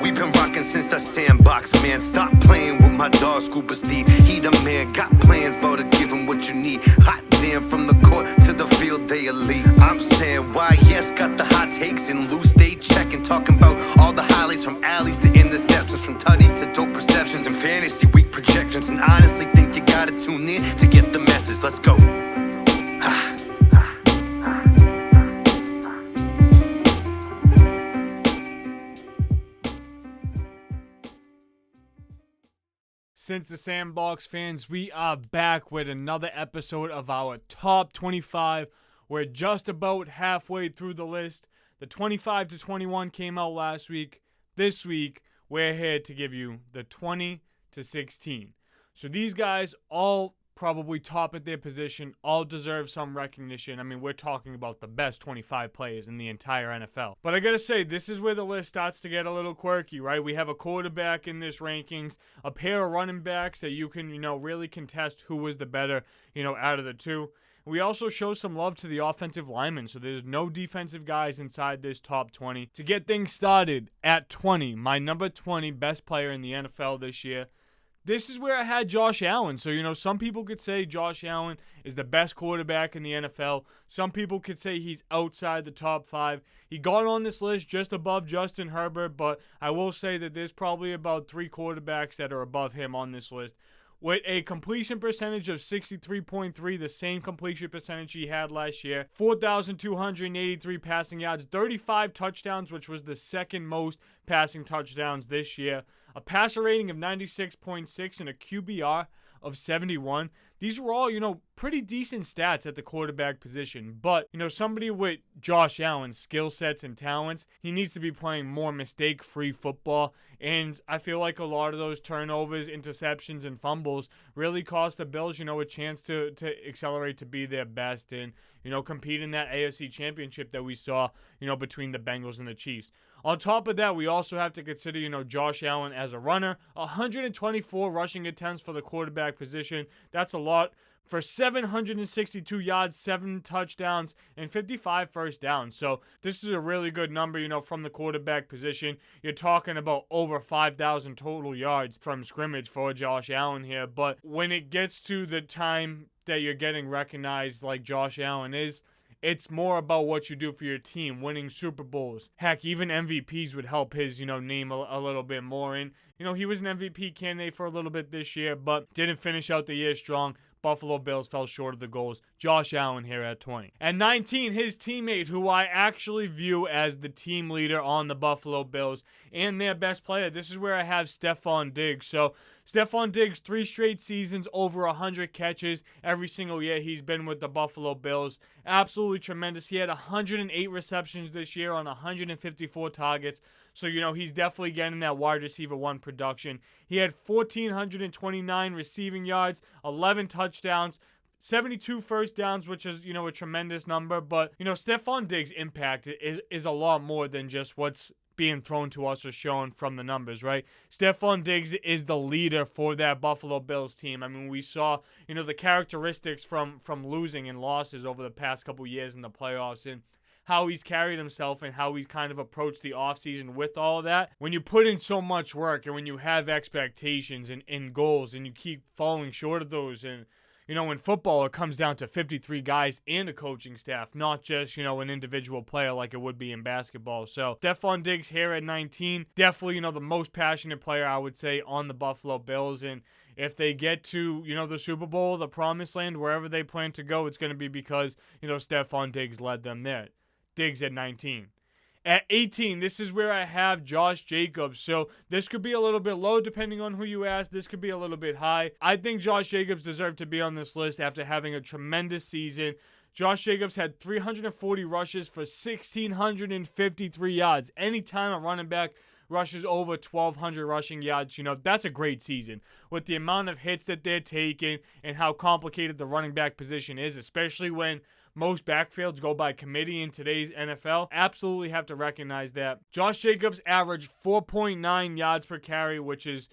We've been rocking since the Sandbox, man. Stop playing with my dog, Scuba Steve. He the man, got plans, bro, to give him what you need. Hot damn, from the court to the field, they elite. I'm saying why, yes, got the hot takes and loose, stay checking. Talking about all the highlights from alleys to interceptions, from tutties to dope receptions and fantasy week projections. And honestly think you gotta tune in to get the message. Let's go. Since the Sandbox fans, we are back with another episode of our top 25. We're just about halfway through the list. The 25 to 21 came out last week. This week, we're here to give you the 20 to 16. So these guys all probably top at their position, all deserve some recognition. I mean, we're talking about the best 25 players in the entire NFL. But I gotta say, this is where the list starts to get a little quirky, right? We have a quarterback in this rankings, a pair of running backs that you can, really contest who was the better, out of the two. We also show some love to the offensive linemen, so there's no defensive guys inside this top 20. To get things started at 20, my number 20 best player in the NFL this year, this is where I had Josh Allen. So, some people could say Josh Allen is the best quarterback in the NFL. Some people could say he's outside the top 5. He got on this list just above Justin Herbert, but I will say that there's probably about 3 quarterbacks that are above him on this list. With a completion percentage of 63.3, the same completion percentage he had last year. 4,283 passing yards, 35 touchdowns, which was the second most passing touchdowns this year. A passer rating of 96.6 and a QBR of 71. These were all, pretty decent stats at the quarterback position. But, somebody with Josh Allen's skill sets and talents, he needs to be playing more mistake-free football. And I feel like a lot of those turnovers, interceptions, and fumbles really cost the Bills, a chance to accelerate to be their best and, compete in that AFC championship that we saw, between the Bengals and the Chiefs. On top of that, we also have to consider, Josh Allen as a runner. 124 rushing attempts for the quarterback position. That's a lot. For 762 yards, 7 touchdowns, and 55 first downs. So this is a really good number, from the quarterback position. You're talking about over 5,000 total yards from scrimmage for Josh Allen here. But when it gets to the time that you're getting recognized like Josh Allen is, it's more about what you do for your team, winning Super Bowls. Heck, even MVPs would help his, name a little bit more. And, he was an MVP candidate for a little bit this year, but didn't finish out the year strong. Buffalo Bills fell short of the goals. Josh Allen here at 20. At 19, his teammate, who I actually view as the team leader on the Buffalo Bills and their best player. This is where I have Stefon Diggs. So Stefon Diggs, 3 straight seasons, over 100 catches every single year he's been with the Buffalo Bills. Absolutely tremendous. He had 108 receptions this year on 154 targets. So, he's definitely getting that wide receiver 1 production. He had 1,429 receiving yards, 11 touchdowns, 72 first downs, which is, a tremendous number. But, Stefon Diggs' impact is a lot more than just what's being thrown to us or shown from the numbers, right? Stefon Diggs is the leader for that Buffalo Bills team. I mean, we saw, the characteristics from losing and losses over the past couple years in the playoffs and how he's carried himself and how he's kind of approached the offseason with all of that. When you put in so much work and when you have expectations and goals and you keep falling short of those, and in football, it comes down to 53 guys and a coaching staff, not just, an individual player like it would be in basketball. So, Stefon Diggs here at 19, definitely, the most passionate player, I would say, on the Buffalo Bills. And if they get to, the Super Bowl, the Promised Land, wherever they plan to go, it's going to be because, Stefon Diggs led them there. Diggs at 19. At 18, this is where I have Josh Jacobs. So this could be a little bit low depending on who you ask. This could be a little bit high. I think Josh Jacobs deserved to be on this list after having a tremendous season. Josh Jacobs had 340 rushes for 1,653 yards. Anytime a running back rushes over 1,200 rushing yards, that's a great season. With the amount of hits that they're taking and how complicated the running back position is, especially when most backfields go by committee in today's NFL. Absolutely have to recognize that. Josh Jacobs averaged 4.9 yards per carry, which is,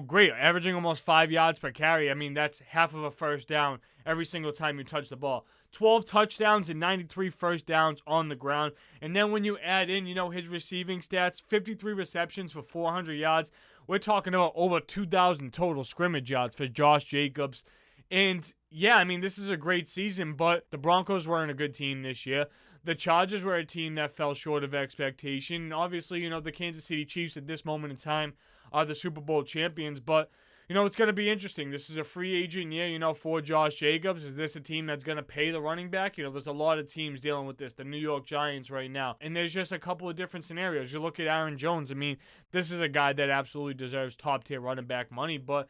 great. Averaging almost 5 yards per carry. I mean, that's half of a first down every single time you touch the ball. 12 touchdowns and 93 first downs on the ground. And then when you add in, his receiving stats, 53 receptions for 400 yards. We're talking about over 2,000 total scrimmage yards for Josh Jacobs. And yeah, I mean, this is a great season, but the Broncos weren't a good team this year. The Chargers were a team that fell short of expectation. Obviously, the Kansas City Chiefs at this moment in time are the Super Bowl champions, but it's going to be interesting. This is a free agent year, for Josh Jacobs. Is this a team that's going to pay the running back? There's a lot of teams dealing with this. The New York Giants right now. And there's just a couple of different scenarios. You look at Aaron Jones. I mean, this is a guy that absolutely deserves top-tier running back money, but,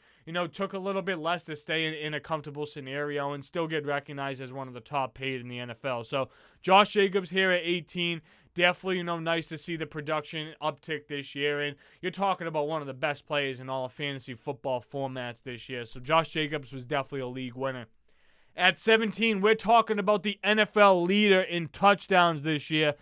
took a little bit less to stay in a comfortable scenario and still get recognized as one of the top paid in the NFL. So, Josh Jacobs here at 18. Definitely, nice to see the production uptick this year. And you're talking about one of the best players in all of fantasy football formats this year. So Josh Jacobs was definitely a league winner. At 17, we're talking about the NFL leader in touchdowns this year,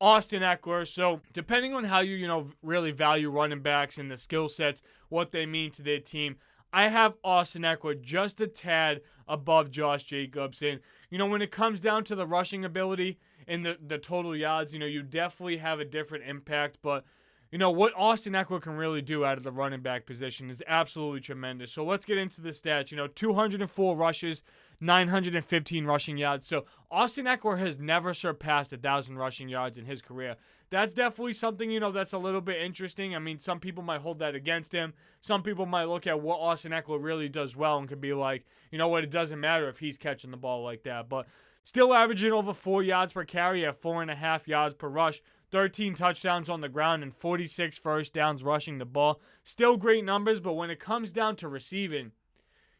Austin Eckler. So depending on how you, really value running backs and the skill sets, what they mean to their team, I have Austin Eckler just a tad above Josh Jacobs. And, when it comes down to the rushing ability and the total yards, you definitely have a different impact. But, what Austin Eckler can really do out of the running back position is absolutely tremendous. So let's get into the stats. 204 rushes, 915 rushing yards. So Austin Eckler has never surpassed 1,000 rushing yards in his career. That's definitely something, that's a little bit interesting. I mean, some people might hold that against him. Some people might look at what Austin Eckler really does well and could be like, it doesn't matter if he's catching the ball like that. But still averaging over 4 yards per carry at 4.5 yards per rush. 13 touchdowns on the ground and 46 first downs rushing the ball. Still great numbers, but when it comes down to receiving,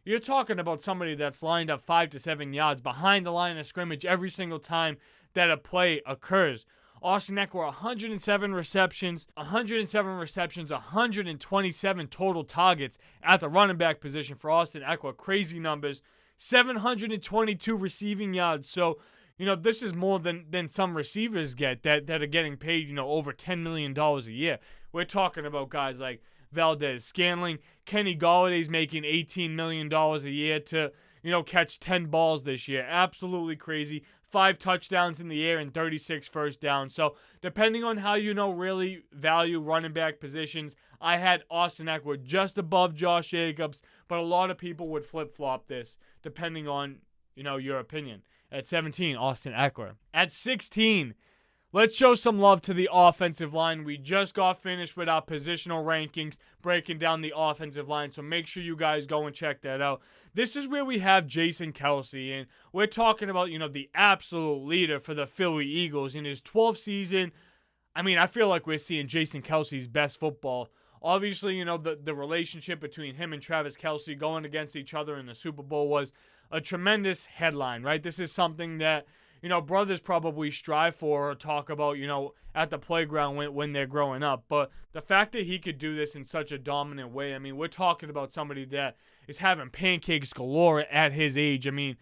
you're talking about somebody that's lined up 5 to 7 yards behind the line of scrimmage every single time that a play occurs. Austin Eckler, 107 receptions, 127 total targets at the running back position for Austin Eckler. Crazy numbers. 722 receiving yards. So, this is more than some receivers get that are getting paid, over $10 million a year. We're talking about guys like Valdez Scantling. Kenny Galladay's making $18 million a year to, catch 10 balls this year. Absolutely crazy. 5 touchdowns in the air and 36 first downs. So, depending on how really value running back positions, I had Austin Eckler just above Josh Jacobs, but a lot of people would flip-flop this, depending on, your opinion. At 17, Austin Eckler. At 16, let's show some love to the offensive line. We just got finished with our positional rankings, breaking down the offensive line, so make sure you guys go and check that out. This is where we have Jason Kelce, and we're talking about, the absolute leader for the Philly Eagles in his 12th season. I mean, I feel like we're seeing Jason Kelce's best football. Obviously, the relationship between him and Travis Kelce going against each other in the Super Bowl was a tremendous headline, right? This is something that, brothers probably strive for or talk about, at the playground when they're growing up. But the fact that he could do this in such a dominant way, I mean, we're talking about somebody that is having pancakes galore at his age. I mean,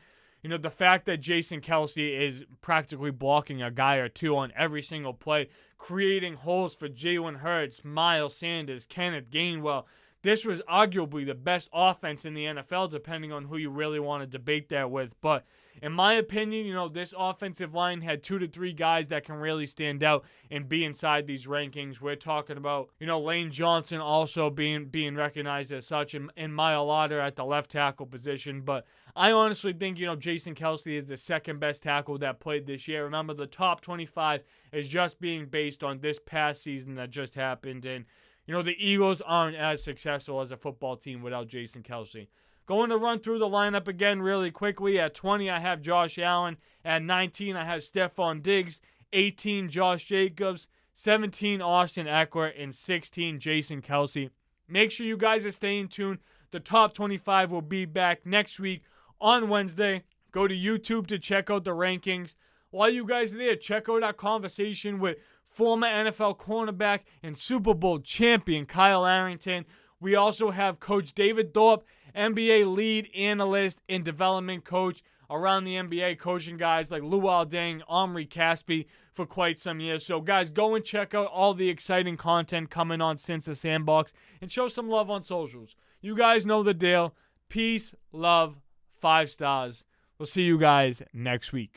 the fact that Jason Kelce is practically blocking a guy or two on every single play, creating holes for Jalen Hurts, Miles Sanders, Kenneth Gainwell. This was arguably the best offense in the NFL, depending on who you really want to debate that with. But in my opinion, this offensive line had 2 to 3 guys that can really stand out and be inside these rankings. We're talking about, Lane Johnson also being recognized as such, and Mailata at the left tackle position. But I honestly think, Jason Kelce is the second best tackle that played this year. Remember, the top 25 is just being based on this past season that just happened. And the Eagles aren't as successful as a football team without Jason Kelce. Going to run through the lineup again really quickly. At 20, I have Josh Allen. At 19, I have Stephon Diggs. 18, Josh Jacobs. 17, Austin Eckler. And 16, Jason Kelce. Make sure you guys are staying tuned. The top 25 will be back next week on Wednesday. Go to YouTube to check out the rankings. While you guys are there, check out our conversation with former NFL cornerback and Super Bowl champion Kyle Arrington. We also have Coach David Thorpe, NBA lead analyst and development coach. around the NBA, coaching guys like Luol Deng, Omri Caspi for quite some years. So, guys, go and check out all the exciting content coming on Since the Sandbox and show some love on socials. You guys know the deal. Peace, love, 5 stars. We'll see you guys next week.